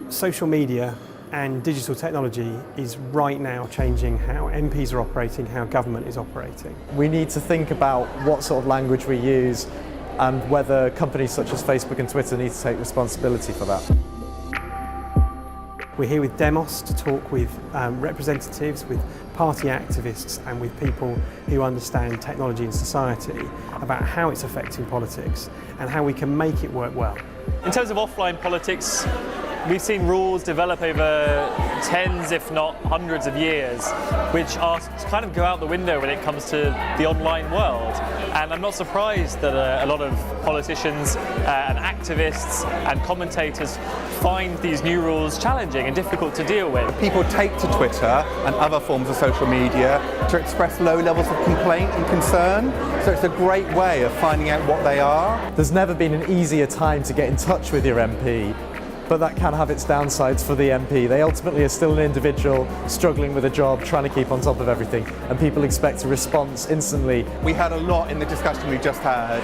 Social media and digital technology is right now changing how MPs are operating, how government is operating. We need to think about what sort of language we use and whether companies such as Facebook and Twitter need to take responsibility for that. We're here with Demos to talk with representatives, with party activists and with people who understand technology and society about how it's affecting politics and how we can make it work well. In terms of offline politics, we've seen rules develop over tens, if not hundreds of years, which are kind of go out the window when it comes to the online world. And I'm not surprised that a lot of politicians and activists and commentators find these new rules challenging and difficult to deal with. People take to Twitter and other forms of social media to express low levels of complaint and concern, so it's a great way of finding out what they are. There's never been an easier time to get in touch with your MP, but that can have its downsides for the MP. They ultimately are still an individual struggling with a job, trying to keep on top of everything, and people expect a response instantly. We had a lot in the discussion we just had,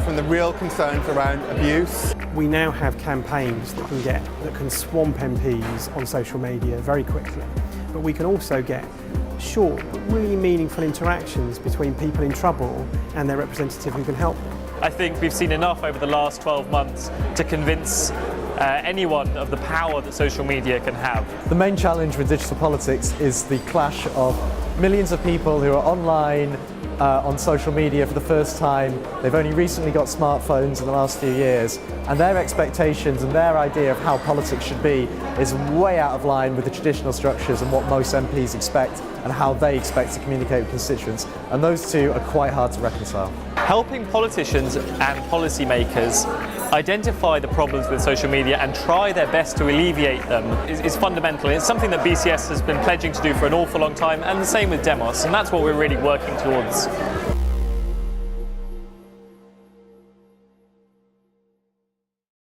from the real concerns around abuse. We now have campaigns that can swamp MPs on social media very quickly, but we can also get short but really meaningful interactions between people in trouble and their representative who can help them. I think we've seen enough over the last 12 months to convince anyone of the power that social media can have. The main challenge with digital politics is the clash of millions of people who are online on social media for the first time. They've only recently got smartphones in the last few years, and their expectations and their idea of how politics should be is way out of line with the traditional structures and what most MPs expect and how they expect to communicate with constituents, and those two are quite hard to reconcile. Helping politicians and policymakers identify the problems with social media and try their best to alleviate them is fundamental. It's something that BCS has been pledging to do for an awful long time, and the same with Demos, and that's what we're really working towards.